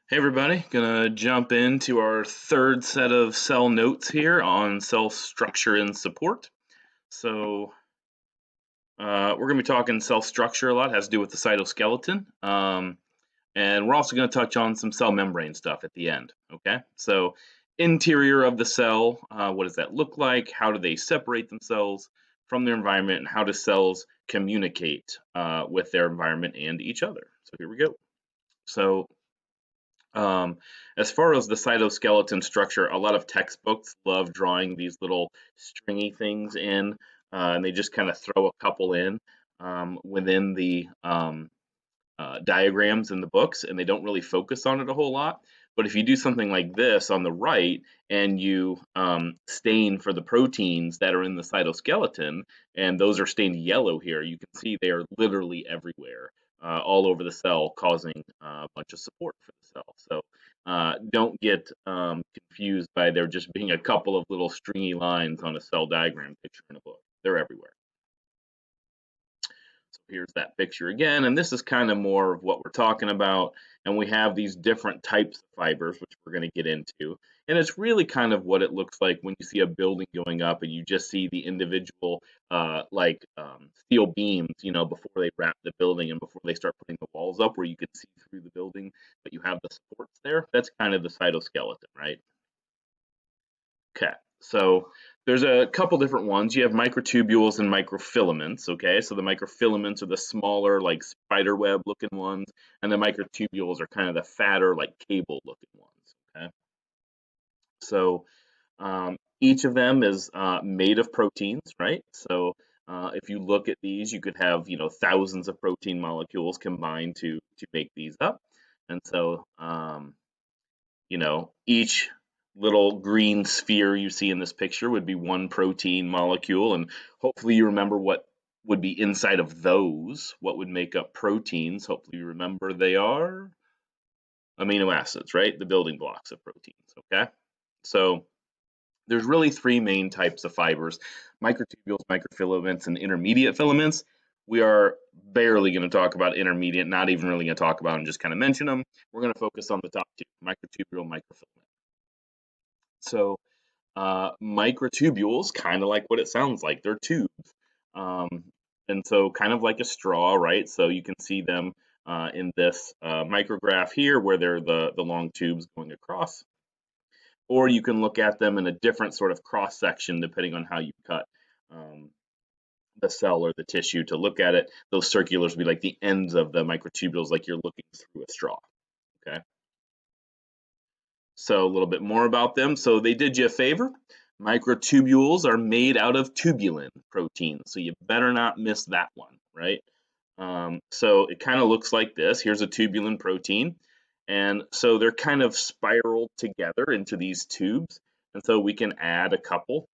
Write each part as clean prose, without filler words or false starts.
Hey everybody, gonna jump into our third set of cell notes here on cell structure and support. So we're gonna be talking cell structure a lot, has to do with the cytoskeleton. And we're also gonna touch on some cell membrane stuff at the end, okay? So interior of the cell, what does that look like? How do they separate themselves from their environment? And how do cells communicate with their environment and each other? So here we go. So um, as far as the cytoskeleton structure, a lot of textbooks love drawing these little stringy things in, and they just kind of throw a couple in within the diagrams in the books, and they don't really focus on it a whole lot. But if you do something like this on the right and you stain for the proteins that are in the cytoskeleton, and those are stained yellow here, you can see they are literally everywhere, all over the cell, causing a bunch of support for the cell. So don't get confused by there just being a couple of little stringy lines on a cell diagram picture in a book. They're everywhere. So here's that picture again, and this is kind of more of what we're talking about. And we have these different types of fibers, which we're going to get into. And it's really kind of what it looks like when you see a building going up and you just see the individual steel beams, before they wrap the building and before they start putting the walls up where you can see through the building, but you have the supports there. That's kind of the cytoskeleton, right? Okay, so there's a couple different ones. You have microtubules and microfilaments. Okay, so the microfilaments are the smaller, like spider web looking ones, and the microtubules are kind of the fatter, like cable looking ones. Okay, so each of them is made of proteins, right? So if you look at these, you could have thousands of protein molecules combined to make these up, and so each little green sphere you see in this picture would be one protein molecule, and hopefully you remember what would be inside of those, what would make up proteins. Hopefully you remember they are amino acids, right? The building blocks of proteins, okay? So there's really three main types of fibers: microtubules, microfilaments, and intermediate filaments. We are barely going to talk about intermediate, not even really going to talk about them, just kind of mention them. We're going to focus on the top two: microtubule, microfilament. So microtubules, kind of like what it sounds like, they're tubes. Um, and so kind of like a straw, right? So you can see them in this micrograph here where they're the long tubes going across. Or you can look at them in a different sort of cross section depending on how you cut um, the cell or the tissue to look at it. Those circulars would be like the ends of the microtubules, like you're looking through a straw. Okay. So a little bit more about them. So they did you a favor. Microtubules are made out of tubulin protein, so you better not miss that one, right? So it kind of looks like this. Here's a tubulin protein, and so they're kind of spiraled together into these tubes, and so we can add a couple.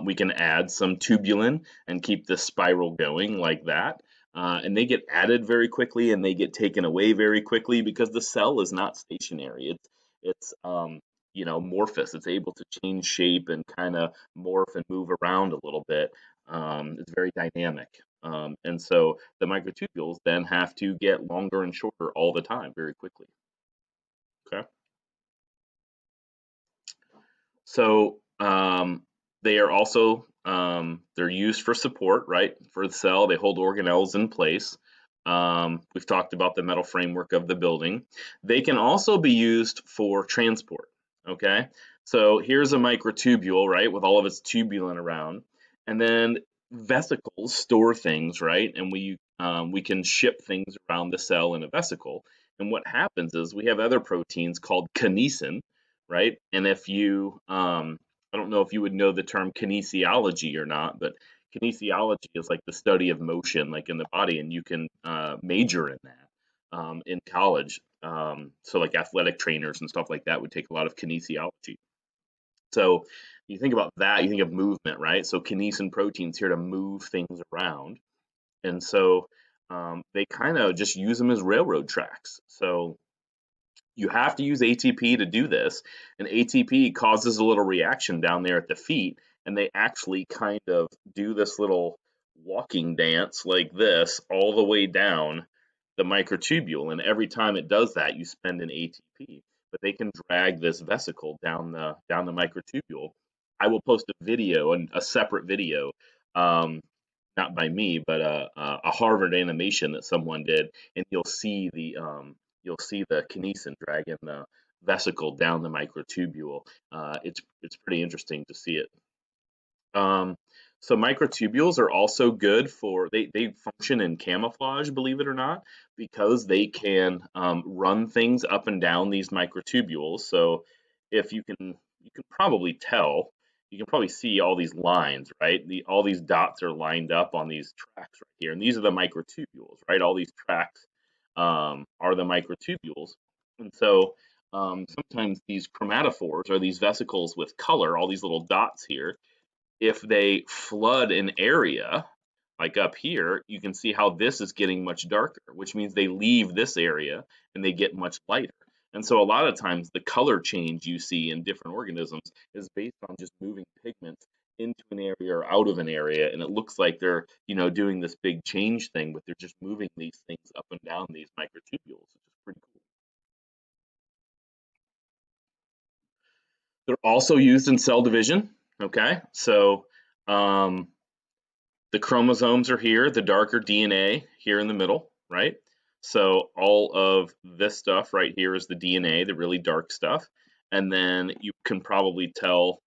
We can add some tubulin and keep the spiral going like that. And they get added very quickly and they get taken away very quickly because the cell is not stationary. It's amorphous. It's able to change shape and kind of morph and move around a little bit. It's very dynamic. And so the microtubules then have to get longer and shorter all the time very quickly. Okay. So they are also they're used for support, right? For the cell, they hold organelles in place. We've talked about the metal framework of the building. They can also be used for transport. Okay, so here's a microtubule, right, with all of its tubulin around, and then vesicles store things, right? And we can ship things around the cell in a vesicle. And what happens is we have other proteins called kinesin, right? And if you, I don't know if you would know the term kinesiology or not, but kinesiology is like the study of motion, like in the body, and you can major in that in college. So like athletic trainers and stuff like that would take a lot of kinesiology. So you think about that, you think of movement, right? So kinesin proteins here to move things around, and so they kind of just use them as railroad tracks. So you have to use ATP to do this, and ATP causes a little reaction down there at the feet, and they actually kind of do this little walking dance like this all the way down the microtubule, and every time it does that, you spend an ATP. But they can drag this vesicle down the microtubule. I will post a video, and a separate video, not by me, but a Harvard animation that someone did, and you'll see the kinesin dragging the vesicle down the microtubule. It's pretty interesting to see it. Um, so microtubules are also good for they function in camouflage, believe it or not, because they can run things up and down these microtubules. So if you can probably tell, you can probably see all these lines, right? All these dots are lined up on these tracks right here, and these are the microtubules, right? All these tracks are the microtubules, and so sometimes these chromatophores are these vesicles with color, all these little dots here. If they flood an area, like up here, you can see how this is getting much darker, which means they leave this area and they get much lighter. And so a lot of times the color change you see in different organisms is based on just moving pigments into an area or out of an area, and it looks like they're, doing this big change thing, but they're just moving these things up and down these microtubules, which is pretty cool. They're also used in cell division. Okay, so um, the chromosomes are here, the darker DNA here in the middle, right? So all of this stuff right here is the DNA, the really dark stuff. And then you can probably tell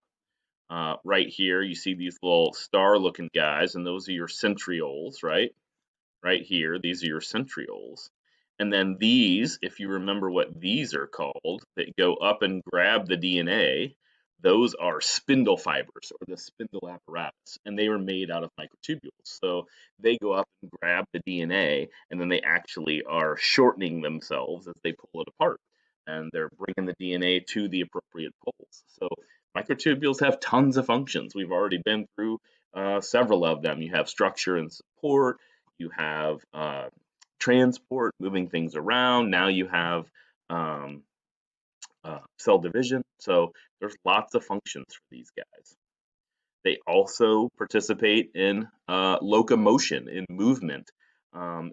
right here, you see these little star looking guys, and those are your centrioles, right? Right here, these are your centrioles. And then these, if you remember what these are called, that go up and grab the DNA, those are spindle fibers, or the spindle apparatus, and they were made out of microtubules. So they go up and grab the DNA, and then they actually are shortening themselves as they pull it apart, and they're bringing the DNA to the appropriate poles. So microtubules have tons of functions. We've already been through several of them. You have structure and support, you have transport, moving things around. Now you have um, cell division. So there's lots of functions for these guys. They also participate in locomotion, in movement.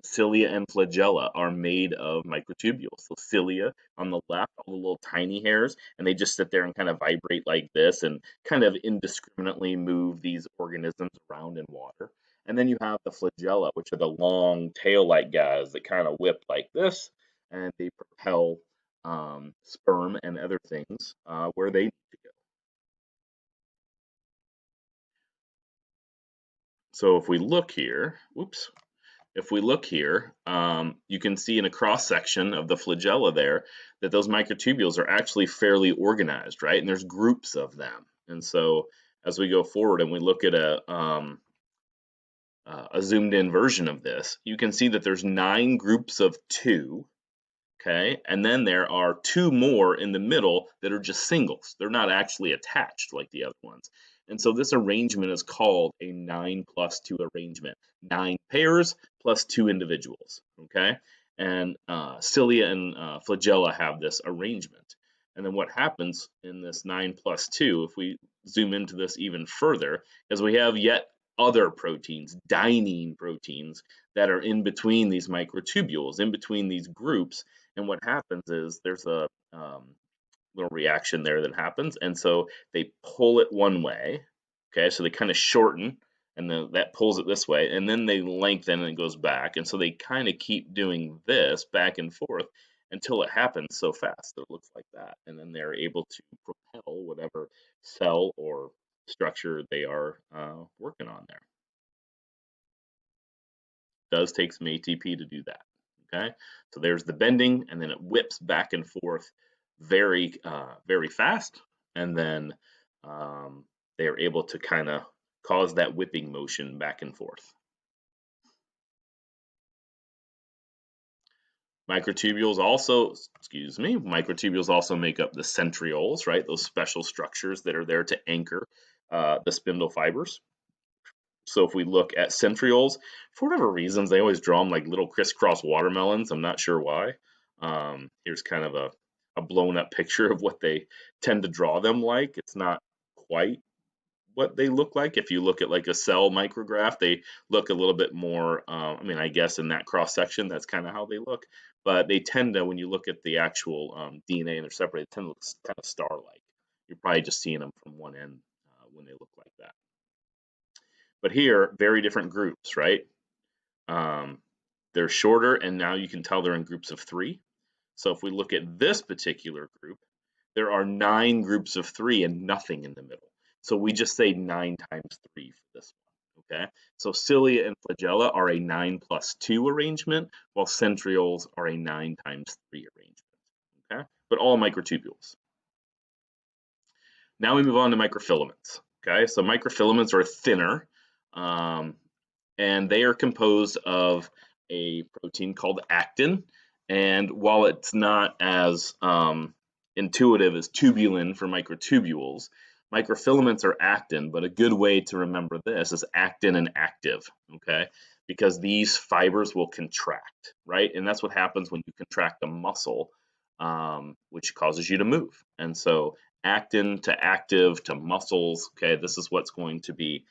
Cilia and flagella are made of microtubules. So cilia on the left, all the little tiny hairs, and they just sit there and kind of vibrate like this and kind of indiscriminately move these organisms around in water. And then you have the flagella, which are the long tail-like guys that kind of whip like this, and they propel sperm and other things where they need to go. So if we look here, whoops, if we look here, you can see in a cross section of the flagella there that those microtubules are actually fairly organized, right? And there's groups of them. And so as we go forward and we look at a zoomed in version of this, you can see that there's 9 groups of 2. Okay, and then there are 2 more in the middle that are just singles. They're not actually attached like the other ones. And so this arrangement is called a 9+2 arrangement. 9 pairs plus 2 individuals. Okay, and cilia and flagella have this arrangement. And then what happens in this 9+2, if we zoom into this even further, is we have yet other proteins, dynein proteins, that are in between these microtubules, in between these groups. And what happens is there's a little reaction there that happens, and so they pull it one way. Okay, so they kind of shorten, and then that pulls it this way, and then they lengthen and it goes back, and so they kind of keep doing this back and forth until it happens so fast that it looks like that, and then they're able to propel whatever cell or structure they are working on there. It does take some ATP to do that. Okay, so there's the bending, and then it whips back and forth very, very fast, and then they are able to kind of cause that whipping motion back and forth. Microtubules also, microtubules also make up the centrioles, right? Those special structures that are there to anchor the spindle fibers. So if we look at centrioles, for whatever reasons, they always draw them like little crisscross watermelons. I'm not sure why. Here's kind of a blown up picture of what they tend to draw them like. It's not quite what they look like. If you look at like a cell micrograph, they look a little bit more, I mean, I guess in that cross section, that's kind of how they look. But they tend to, when you look at the actual DNA and they're separated, they tend to look kind of star-like. You're probably just seeing them from one end when they look like that. But here, very different groups, right? Um, they're shorter, and now you can tell they're in groups of 3. So if we look at this particular group, there are 9 groups of 3 and nothing in the middle. So we just say 9 times 3 for this one, okay? So cilia and flagella are a 9 plus 2 arrangement, while centrioles are a 9 times 3 arrangement, okay? But all microtubules. Now we move on to microfilaments, okay? So microfilaments are thinner, and they are composed of a protein called actin. And while it's not as intuitive as tubulin for microtubules, microfilaments are actin, but a good way to remember this is actin and active, okay? Because these fibers will contract, right? And that's what happens when you contract a muscle, which causes you to move. And so actin to active to muscles, okay, this is what's going to be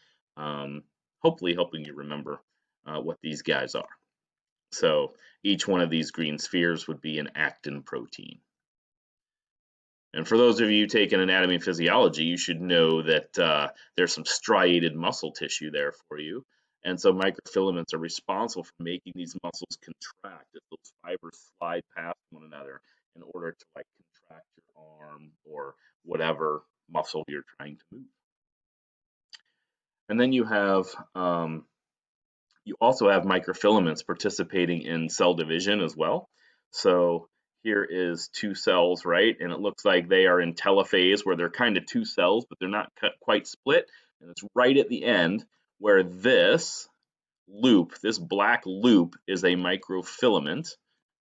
hopefully helping you remember what these guys are. So each one of these green spheres would be an actin protein. And for those of you taking anatomy and physiology, you should know that there's some striated muscle tissue there for you. And so microfilaments are responsible for making these muscles contract as those fibers slide past one another in order to like contract your arm or whatever muscle you're trying to move. And then you also have microfilaments participating in cell division as well. So here is 2 cells, right? And it looks like they are in telophase where they're kind of 2 cells, but they're not quite split. And it's right at the end where this loop, this black loop, is a microfilament,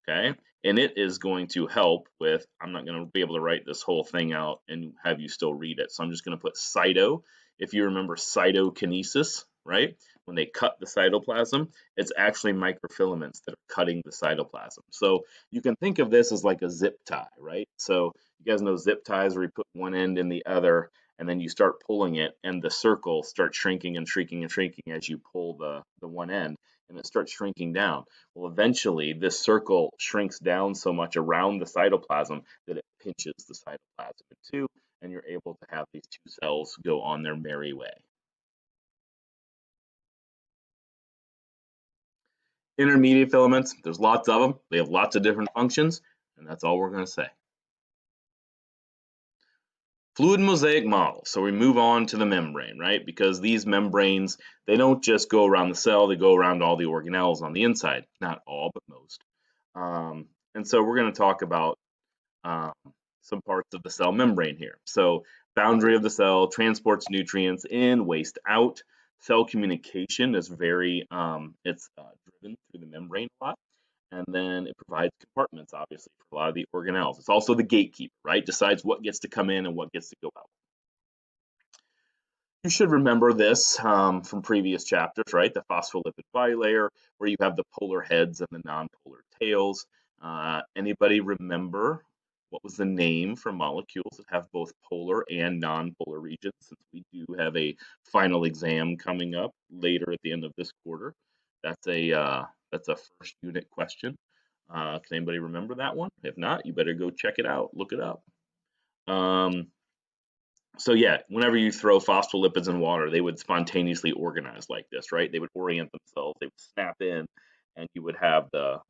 okay? And it is going to help with, I'm not going to be able to write this whole thing out and have you still read it. So I'm just going to put cyto. If you remember cytokinesis, right? When they cut the cytoplasm, it's actually microfilaments that are cutting the cytoplasm. So you can think of this as like a zip tie, right? So you guys know zip ties where you put one end in the other and then you start pulling it and the circle starts shrinking and shrinking and shrinking as you pull the one end and it starts shrinking down. Well, eventually this circle shrinks down so much around the cytoplasm that it pinches the cytoplasm in two, and you're able to have these 2 cells go on their merry way. Intermediate filaments, there's lots of them. They have lots of different functions, and that's all we're going to say. Fluid mosaic model. So we move on to the membrane, right? Because these membranes, they don't just go around the cell, they go around all the organelles on the inside. Not all, but most. And so we're going to talk about some parts of the cell membrane here. So boundary of the cell transports nutrients in, waste out. Cell communication is very, it's driven through the membrane a lot. And then it provides compartments, obviously, for a lot of the organelles. It's also the gatekeeper, right? Decides what gets to come in and what gets to go out. You should remember this from previous chapters, right? The phospholipid bilayer, where you have the polar heads and the nonpolar tails. Anybody remember what was the name for molecules that have both polar and nonpolar regions? Since we do have a final exam coming up later at the end of this quarter, that's a first unit question. Can anybody remember that one? If not, you better go check it out, look it up. So yeah, whenever you throw phospholipids in water, they would spontaneously organize like this, right? They would orient themselves, they would snap in, and you would have the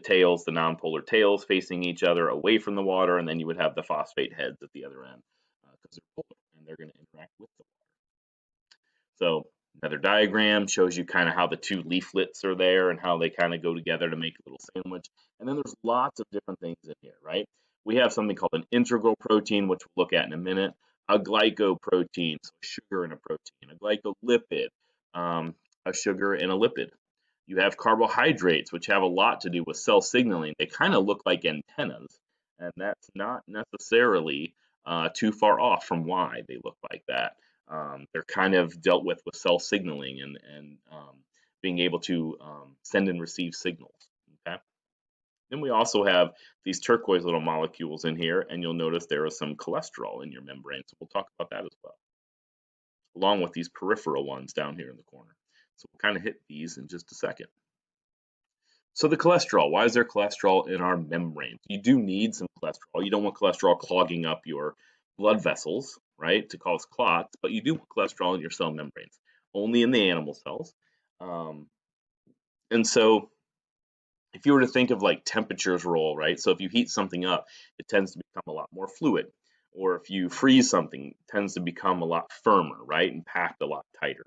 tails, the nonpolar tails facing each other away from the water, and then you would have the phosphate heads at the other end because they're polar and they're going to interact with the water. So another diagram shows you kind of how the 2 leaflets are there and how they kind of go together to make a little sandwich. And then there's lots of different things in here, right? We have something called an integral protein, which we'll look at in a minute, a glycoprotein, so a sugar and a protein, a glycolipid, a sugar and a lipid. You have carbohydrates, which have a lot to do with cell signaling. They kind of look like antennas, and that's not necessarily too far off from why they look like that. They're kind of dealt with cell signaling and being able to send and receive signals. Okay. Then we also have these turquoise little molecules in here, and you'll notice there is some cholesterol in your membrane. So we'll talk about that as well. along with these peripheral ones down here in the corner. So we'll kind of hit these in just a second. So the cholesterol, why is there cholesterol in our membranes? You do need some cholesterol. You don't want cholesterol clogging up your blood vessels, right, to cause clots, but you do want cholesterol in your cell membranes, only in the animal cells. And so if you were to think of like temperature's role, right? So if you heat something up, it tends to become a lot more fluid. Or if you freeze something, it tends to become a lot firmer, right? And packed a lot tighter.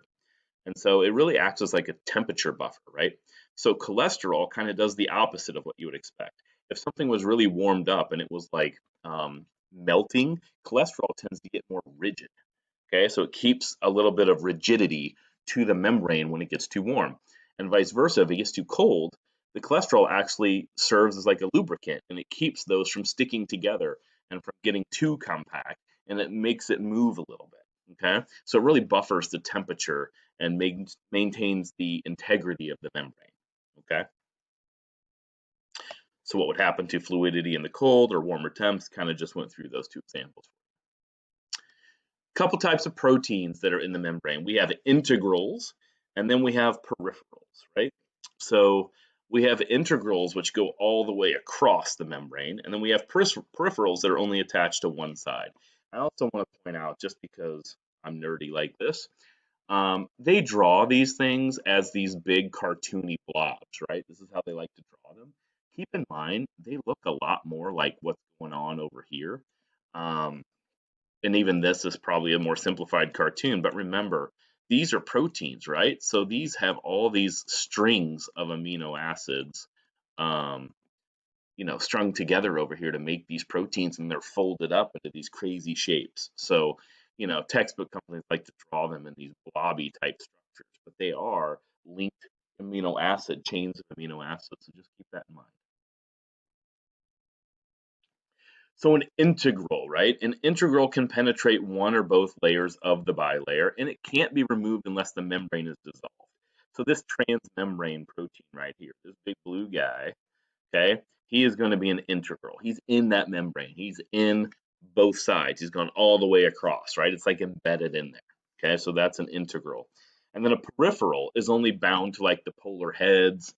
And so it really acts as like a temperature buffer, right? So cholesterol kind of does the opposite of what you would expect. If something was really warmed up and it was like melting, cholesterol tends to get more rigid. Okay, so it keeps a little bit of rigidity to the membrane when it gets too warm. And vice versa, if it gets too cold, the cholesterol actually serves as like a lubricant and it keeps those from sticking together and from getting too compact and it makes it move a little bit. Okay, so it really buffers the temperature and maintains the integrity of the membrane. Okay, so what would happen to fluidity in the cold or warmer temps? Kind of just went through those two examples. Couple types of proteins that are in the membrane. We have integrals and then we have peripherals, right? So we have integrals which go all the way across the membrane, and then we have peripherals that are only attached to one side. I also want to point out, just because I'm nerdy like this, they draw these things as these big cartoony blobs, right? This is how they like to draw them. Keep in mind, they look a lot more like what's going on over here. Um, and even this is probably a more simplified cartoon, but remember, these are proteins, right? So these have all these strings of amino acids, um, strung together over here to make these proteins, and they're folded up into these crazy shapes. So, textbook companies like to draw them in these blobby type structures, but they are linked amino acid chains of amino acids. So just keep that in mind. So an integral, right? An integral can penetrate one or both layers of the bilayer, and it can't be removed unless the membrane is dissolved. So this transmembrane protein right here, this big blue guy, okay, he is going to be an integral. He's in that membrane. He's in both sides. He's gone all the way across, right? It's like embedded in there. Okay, so that's an integral. And then a peripheral is only bound to like the polar heads,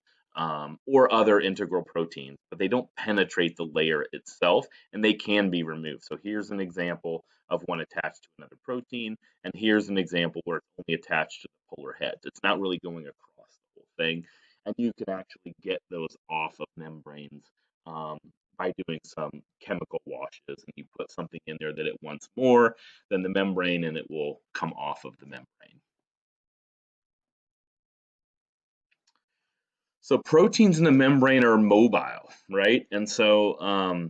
or other integral proteins, but they don't penetrate the layer itself and they can be removed. So here's an example of one attached to another protein, and here's an example where it's only attached to the polar heads. It's not really going across the whole thing, and you can actually get those off of membranes by doing some chemical washes, and you put something in there that it wants more than the membrane and it will come off of the membrane. So proteins in the membrane are mobile, right? And so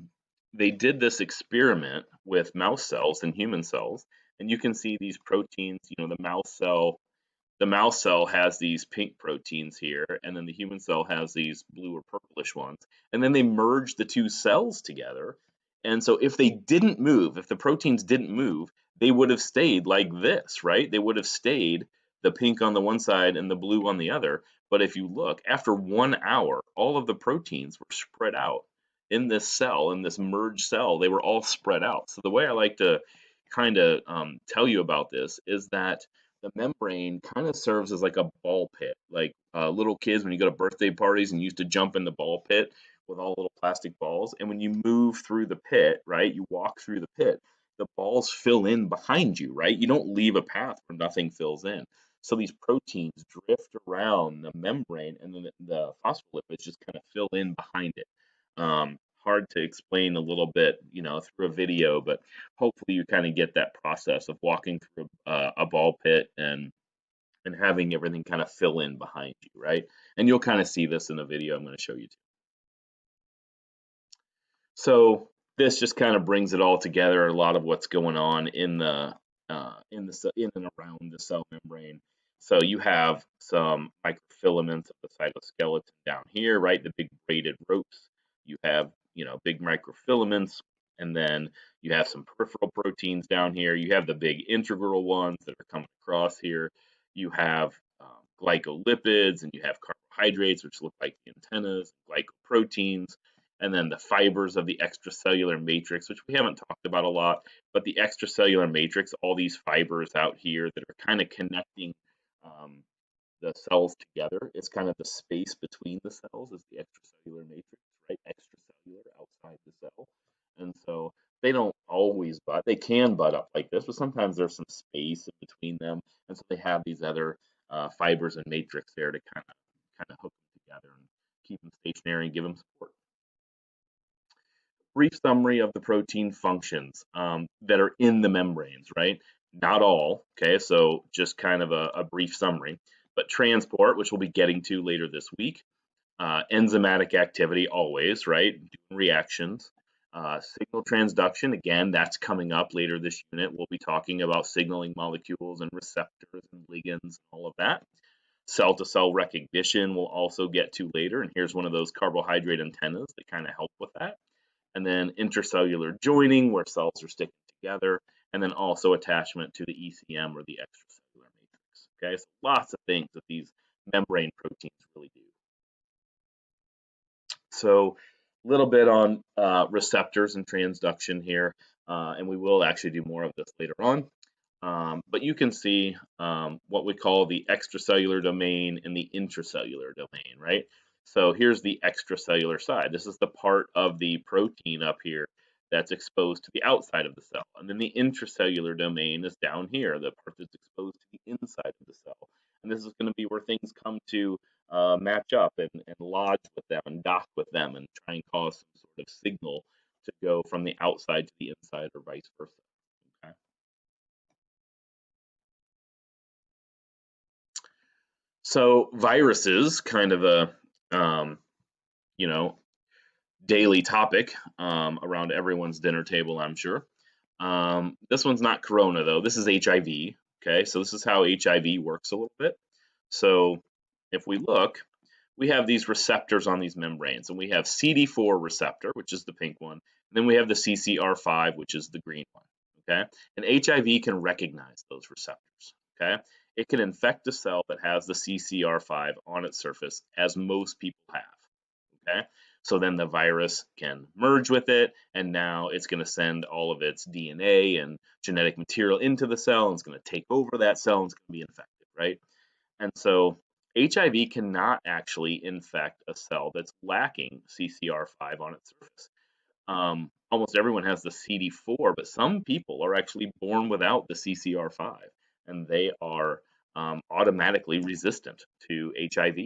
they did this experiment with mouse cells and human cells, and you can see these proteins. The mouse cell has these pink proteins here, and then the human cell has these blue or purplish ones. And then they merge the two cells together. And so if they didn't move, if the proteins didn't move, they would have stayed like this, right? They would have stayed the pink on the one side and the blue on the other. But if you look, after 1 hour, all of the proteins were spread out in this cell, in this merged cell. They were all spread out. So the way I like to kind of tell you about this is that the membrane kind of serves as like a ball pit. Like little kids, when you go to birthday parties and you used to jump in the ball pit with all little plastic balls. And when you move through the pit, right, you walk through the pit, the balls fill in behind you, right? You don't leave a path where nothing fills in. So these proteins drift around the membrane, and then the phospholipids just kind of fill in behind it. Hard to explain a little bit, through a video, but hopefully you kind of get that process of walking through a ball pit and having everything kind of fill in behind you, right? And you'll kind of see this in the video I'm going to show you too. So this just kind of brings it all together, a lot of what's going on in in and around the cell membrane. So you have some microfilaments of the cytoskeleton down here, right? The big braided ropes. You have, big microfilaments, and then you have some peripheral proteins down here. You have the big integral ones that are coming across here. You have glycolipids, and you have carbohydrates, which look like the antennas, glycoproteins, and then the fibers of the extracellular matrix, which we haven't talked about a lot, but the extracellular matrix, all these fibers out here that are kind of connecting um, the cells together. It's kind of the space between the cells is the extracellular matrix, right? Extracellular, outside the cell. And so they don't always butt. They can butt up like this, but sometimes there's some space in between them, and so they have these other fibers and matrix there to kind of hook them together and keep them stationary and give them support. Brief summary of the protein functions that are in the membranes, right? Not all, okay, so just kind of a brief summary. But transport, which we'll be getting to later this week, enzymatic activity always, right? Doing reactions. Signal transduction, again, that's coming up later this unit. We'll be talking about signaling molecules and receptors and ligands and all of that. Cell-to-cell recognition we'll also get to later, and here's one of those carbohydrate antennas that kind of help with that. And then intercellular joining, where cells are sticking together, and then also attachment to the ECM or the extracellular matrix. Okay, so lots of things that these membrane proteins really do. So a little bit on receptors and transduction here, and we will actually do more of this later on. But you can see what we call the extracellular domain and the intracellular domain, right? So here's the extracellular side. This is the part of the protein up here that's exposed to the outside of the cell. And then the intracellular domain is down here, the part that's exposed to the inside of the cell. And this is going to be where things come to match up and lodge with them and dock with them and try and cause some sort of signal to go from the outside to the inside or vice versa. Okay. So viruses, kind of a you know, daily topic around everyone's dinner table, I'm sure. This one's not corona though. This is HIV. Okay, so this is how HIV works a little bit. So if we look, we have these receptors on these membranes, and we have CD4 receptor, which is the pink one. And then we have the CCR5, which is the green one. Okay, and HIV can recognize those receptors. Okay, it can infect a cell that has the CCR5 on its surface, as most people have. Okay, so then the virus can merge with it, and now it's going to send all of its DNA and genetic material into the cell, and it's going to take over that cell, and it's going to be infected, right? And so HIV cannot actually infect a cell that's lacking CCR5 on its surface. Almost everyone has the CD4, but some people are actually born without the CCR5, and they are automatically resistant to HIV.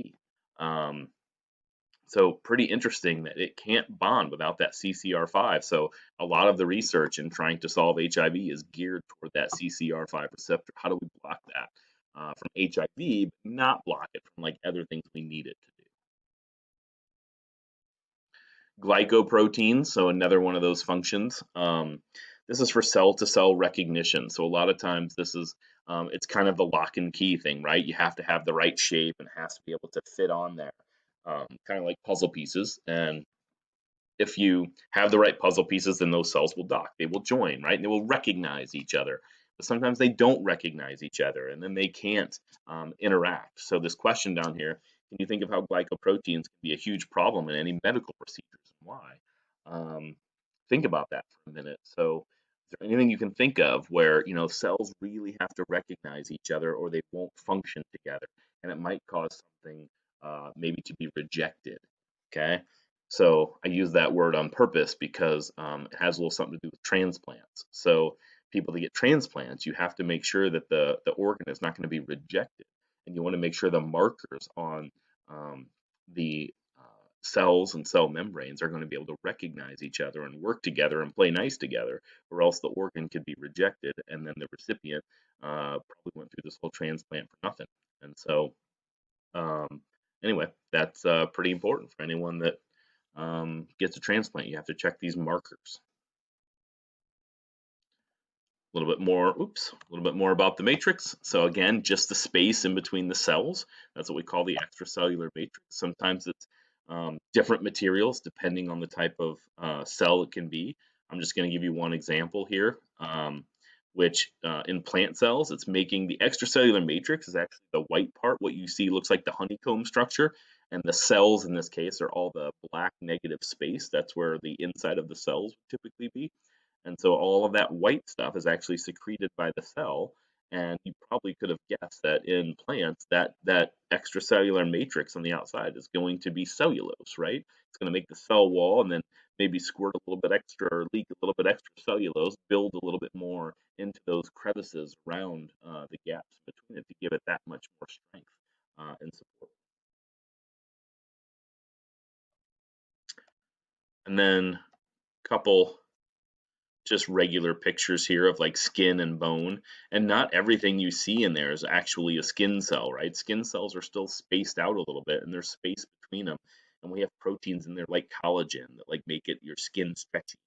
So pretty interesting that it can't bond without that CCR5. So a lot of the research in trying to solve HIV is geared toward that CCR5 receptor. How do we block that from HIV, but not block it from like other things we need it to do? Glycoproteins, so another one of those functions. This is for cell-to-cell recognition. So a lot of times this is it's kind of the lock and key thing, right? You have to have the right shape and it has to be able to fit on there. Kind of like puzzle pieces. And if you have the right puzzle pieces, then those cells will dock. They will join, right? And they will recognize each other. But sometimes they don't recognize each other, and then they can't interact. So this question down here, can you think of how glycoproteins can be a huge problem in any medical procedures and why? Think about that for a minute. So is there anything you can think of where cells really have to recognize each other or they won't function together, and it might cause something maybe to be rejected? Okay, so I use that word on purpose because it has a little something to do with transplants. So people that get transplants, you have to make sure that the organ is not going to be rejected, and you want to make sure the markers on the cells and cell membranes are going to be able to recognize each other and work together and play nice together, or else the organ could be rejected, and then the recipient probably went through this whole transplant for nothing. And so, anyway, that's pretty important for anyone that gets a transplant. You have to check these markers. A little bit more about the matrix. So again, just the space in between the cells. That's what we call the extracellular matrix. Sometimes it's different materials depending on the type of cell it can be. I'm just going to give you one example here, which in plant cells, it's making the extracellular matrix is actually the white part. What you see looks like the honeycomb structure, And the cells in this case are all the black negative space. That's where the inside of the cells would typically be. And so all of that white stuff is actually secreted by the cell. And you probably could have guessed that in plants, that extracellular matrix on the outside is going to be cellulose, right? It's going to make the cell wall and then maybe squirt a little bit extra or leak a little bit extra cellulose, build a little bit more into those crevices around the gaps between it to give it that much more strength and support. And then a couple just regular pictures here of like skin and bone, and not everything you see in there is actually a skin cell, right? Skin cells are still spaced out a little bit and there's space between them, and we have proteins in there like collagen that like make it your skin stretchy.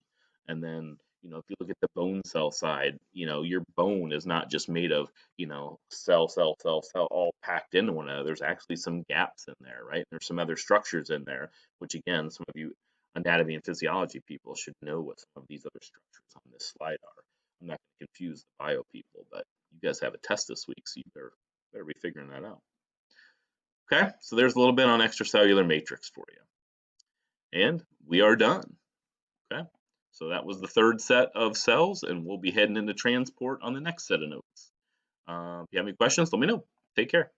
And then if you look at the bone cell side, your bone is not just made of cell all packed into one another. There's actually some gaps in there, right? There's some other structures in there, which again, some of you anatomy and physiology people should know what some of these other structures on this slide are. I'm not going to confuse the bio people, but you guys have a test this week, so you better be figuring that out. Okay, so there's a little bit on extracellular matrix for you. And we are done. Okay, so that was the third set of cells, and we'll be heading into transport on the next set of notes. If you have any questions, let me know. Take care.